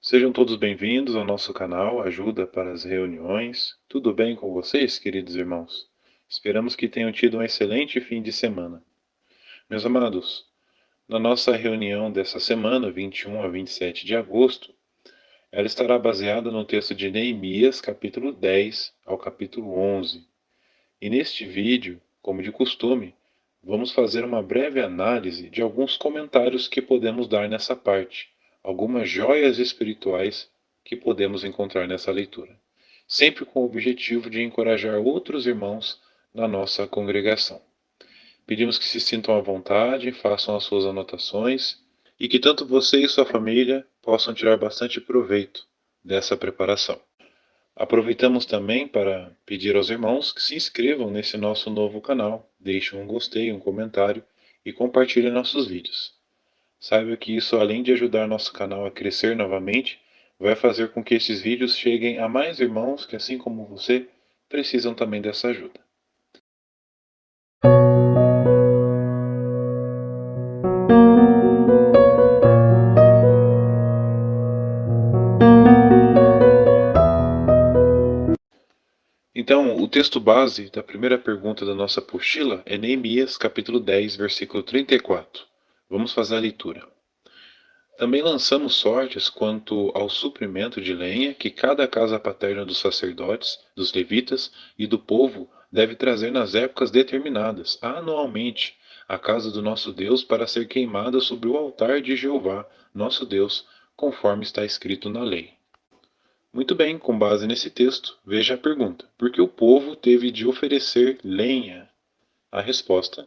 Sejam todos bem-vindos ao nosso canal Ajuda para as Reuniões. Tudo bem com vocês, queridos irmãos? Esperamos que tenham tido um excelente fim de semana. Meus amados, na nossa reunião dessa semana, 21 a 27 de agosto, ela estará baseada no texto de Neemias, capítulo 10 ao capítulo 11. E neste vídeo, como de costume, vamos fazer uma breve análise de alguns comentários que podemos dar nessa parte, algumas joias espirituais que podemos encontrar nessa leitura, sempre com o objetivo de encorajar outros irmãos na nossa congregação. Pedimos que se sintam à vontade, façam as suas anotações e que tanto você e sua família possam tirar bastante proveito dessa preparação. Aproveitamos também para pedir aos irmãos que se inscrevam nesse nosso novo canal, deixem um gostei, um comentário e compartilhem nossos vídeos. Saiba que isso, além de ajudar nosso canal a crescer novamente, vai fazer com que esses vídeos cheguem a mais irmãos que, assim como você, precisam também dessa ajuda. Então, o texto base da primeira pergunta da nossa apostila é Neemias, capítulo 10, versículo 34. Vamos fazer a leitura. Também lançamos sortes quanto ao suprimento de lenha que cada casa paterna dos sacerdotes, dos levitas e do povo deve trazer nas épocas determinadas, anualmente, à casa do nosso Deus para ser queimada sobre o altar de Jeová, nosso Deus, conforme está escrito na lei. Muito bem, com base nesse texto, veja a pergunta: por que o povo teve de oferecer lenha? A resposta: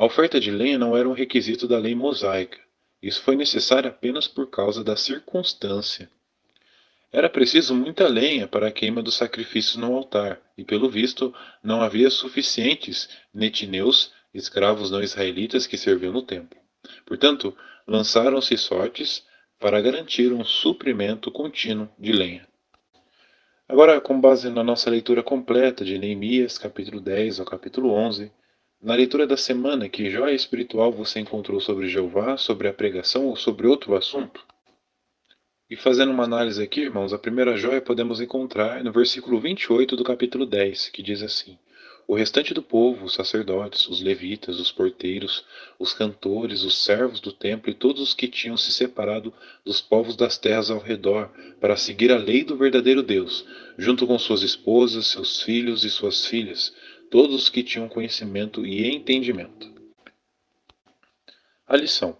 a oferta de lenha não era um requisito da lei mosaica. Isso foi necessário apenas por causa da circunstância. Era preciso muita lenha para a queima dos sacrifícios no altar, e pelo visto não havia suficientes netineus, escravos não israelitas que serviam no templo. Portanto, lançaram-se sortes para garantir um suprimento contínuo de lenha. Agora, com base na nossa leitura completa de Neemias, capítulo 10 ao capítulo 11, na leitura da semana, que joia espiritual você encontrou sobre Jeová, sobre a pregação ou sobre outro assunto? E fazendo uma análise aqui, irmãos, a primeira joia podemos encontrar no versículo 28 do capítulo 10, que diz assim: o restante do povo, os sacerdotes, os levitas, os porteiros, os cantores, os servos do templo e todos os que tinham se separado dos povos das terras ao redor para seguir a lei do verdadeiro Deus, junto com suas esposas, seus filhos e suas filhas, todos os que tinham conhecimento e entendimento. A lição: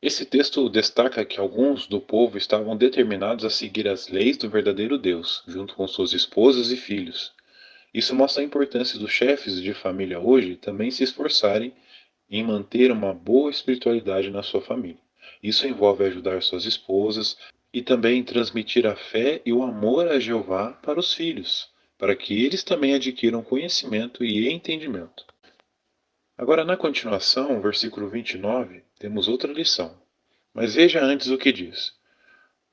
esse texto destaca que alguns do povo estavam determinados a seguir as leis do verdadeiro Deus, junto com suas esposas e filhos. Isso mostra a importância dos chefes de família hoje também se esforçarem em manter uma boa espiritualidade na sua família. Isso envolve ajudar suas esposas e também transmitir a fé e o amor a Jeová para os filhos, para que eles também adquiram conhecimento e entendimento. Agora, na continuação, versículo 29, temos outra lição. Mas veja antes o que diz.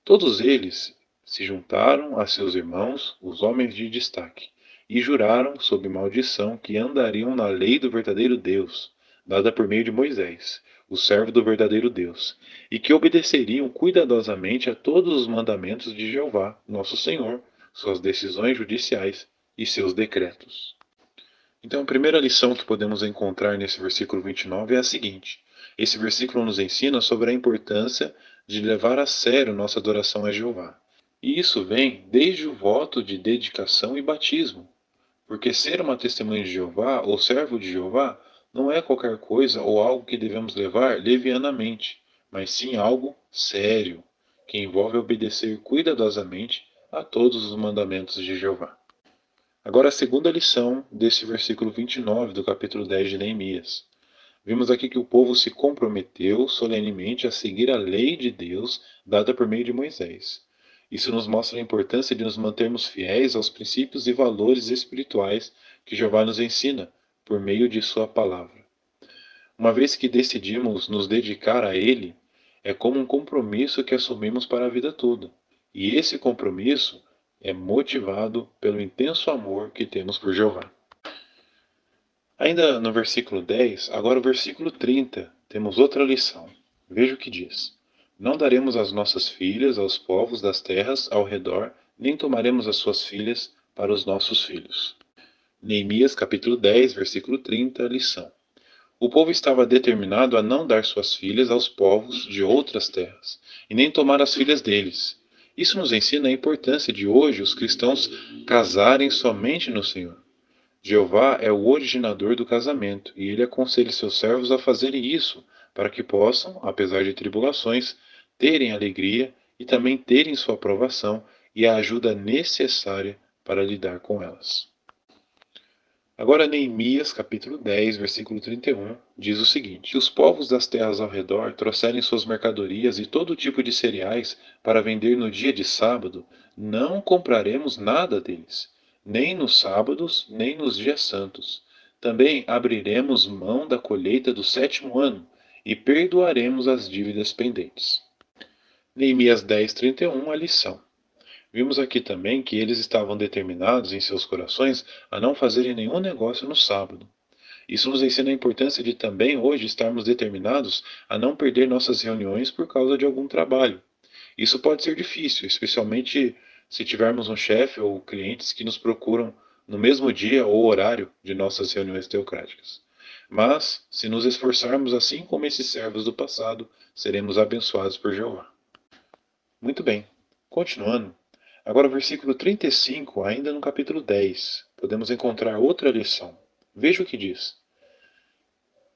Todos eles se juntaram a seus irmãos, os homens de destaque, e juraram, sob maldição, que andariam na lei do verdadeiro Deus, dada por meio de Moisés, o servo do verdadeiro Deus, e que obedeceriam cuidadosamente a todos os mandamentos de Jeová, nosso Senhor, suas decisões judiciais e seus decretos. Então, a primeira lição que podemos encontrar nesse versículo 29 é a seguinte: esse versículo nos ensina sobre a importância de levar a sério nossa adoração a Jeová. E isso vem desde o voto de dedicação e batismo, porque ser uma testemunha de Jeová ou servo de Jeová não é qualquer coisa ou algo que devemos levar levianamente, mas sim algo sério, que envolve obedecer cuidadosamente a todos os mandamentos de Jeová. Agora a segunda lição desse versículo 29 do capítulo 10 de Neemias. Vimos aqui que o povo se comprometeu solenemente a seguir a lei de Deus dada por meio de Moisés. Isso nos mostra a importância de nos mantermos fiéis aos princípios e valores espirituais que Jeová nos ensina por meio de sua palavra. Uma vez que decidimos nos dedicar a Ele, é como um compromisso que assumimos para a vida toda. E esse compromisso é motivado pelo intenso amor que temos por Jeová. Ainda no versículo 10, agora o versículo 30, temos outra lição. Veja o que diz. Não daremos as nossas filhas aos povos das terras ao redor, nem tomaremos as suas filhas para os nossos filhos. Neemias capítulo 10, versículo 30, lição. O povo estava determinado a não dar suas filhas aos povos de outras terras, e nem tomar as filhas deles. Isso nos ensina a importância de hoje os cristãos casarem somente no Senhor. Jeová é o originador do casamento, e ele aconselha seus servos a fazerem isso, para que possam, apesar de tribulações, terem alegria e também terem sua aprovação e a ajuda necessária para lidar com elas. Agora, Neemias, capítulo 10, versículo 31, diz o seguinte: os povos das terras ao redor trouxerem suas mercadorias e todo tipo de cereais para vender no dia de sábado, não compraremos nada deles, nem nos sábados, nem nos dias santos. Também abriremos mão da colheita do sétimo ano e perdoaremos as dívidas pendentes. Neemias 10, 31, a lição. Vimos aqui também que eles estavam determinados em seus corações a não fazerem nenhum negócio no sábado. Isso nos ensina a importância de também hoje estarmos determinados a não perder nossas reuniões por causa de algum trabalho. Isso pode ser difícil, especialmente se tivermos um chefe ou clientes que nos procuram no mesmo dia ou horário de nossas reuniões teocráticas. Mas, se nos esforçarmos assim como esses servos do passado, seremos abençoados por Jeová. Muito bem, continuando. Agora, o versículo 35, ainda no capítulo 10, podemos encontrar outra lição. Veja o que diz: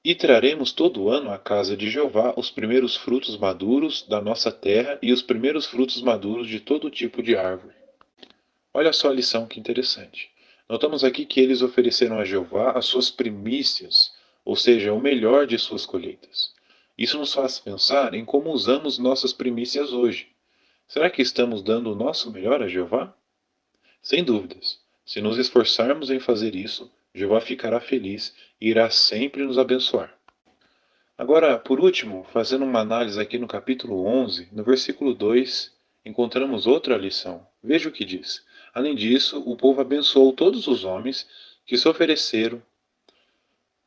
e traremos todo ano à casa de Jeová os primeiros frutos maduros da nossa terra e os primeiros frutos maduros de todo tipo de árvore. Olha só a lição que interessante. Notamos aqui que eles ofereceram a Jeová as suas primícias, ou seja, o melhor de suas colheitas. Isso nos faz pensar em como usamos nossas primícias hoje. Será que estamos dando o nosso melhor a Jeová? Sem dúvidas, se nos esforçarmos em fazer isso, Jeová ficará feliz e irá sempre nos abençoar. Agora, por último, fazendo uma análise aqui no capítulo 11, no versículo 2, encontramos outra lição. Veja o que diz. Além disso, o povo abençoou todos os homens que se ofereceram.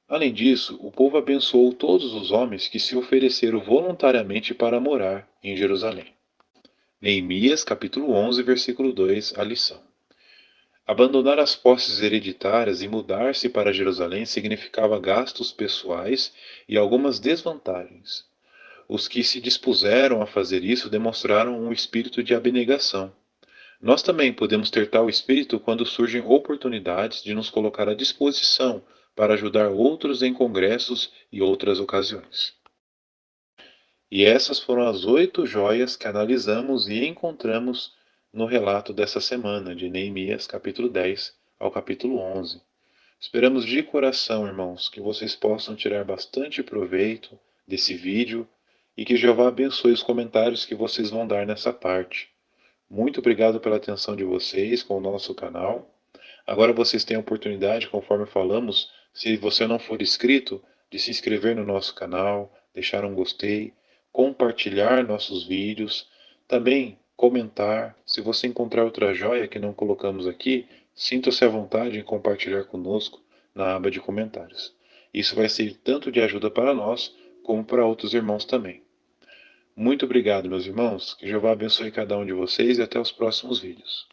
Além disso, o povo abençoou todos os homens que se ofereceram voluntariamente para morar em Jerusalém. Neemias, capítulo 11, versículo 2, a lição. Abandonar as posses hereditárias e mudar-se para Jerusalém significava gastos pessoais e algumas desvantagens. Os que se dispuseram a fazer isso demonstraram um espírito de abnegação. Nós também podemos ter tal espírito quando surgem oportunidades de nos colocar à disposição para ajudar outros em congressos e outras ocasiões. E essas foram as 8 joias que analisamos e encontramos no relato dessa semana, de Neemias, capítulo 10 ao capítulo 11. Esperamos de coração, irmãos, que vocês possam tirar bastante proveito desse vídeo e que Jeová abençoe os comentários que vocês vão dar nessa parte. Muito obrigado pela atenção de vocês com o nosso canal. Agora vocês têm a oportunidade, conforme falamos, se você não for inscrito, de se inscrever no nosso canal, deixar um gostei, compartilhar nossos vídeos, também comentar. Se você encontrar outra joia que não colocamos aqui, sinta-se à vontade em compartilhar conosco na aba de comentários. Isso vai ser tanto de ajuda para nós, como para outros irmãos também. Muito obrigado, meus irmãos. Que Jeová abençoe cada um de vocês e até os próximos vídeos.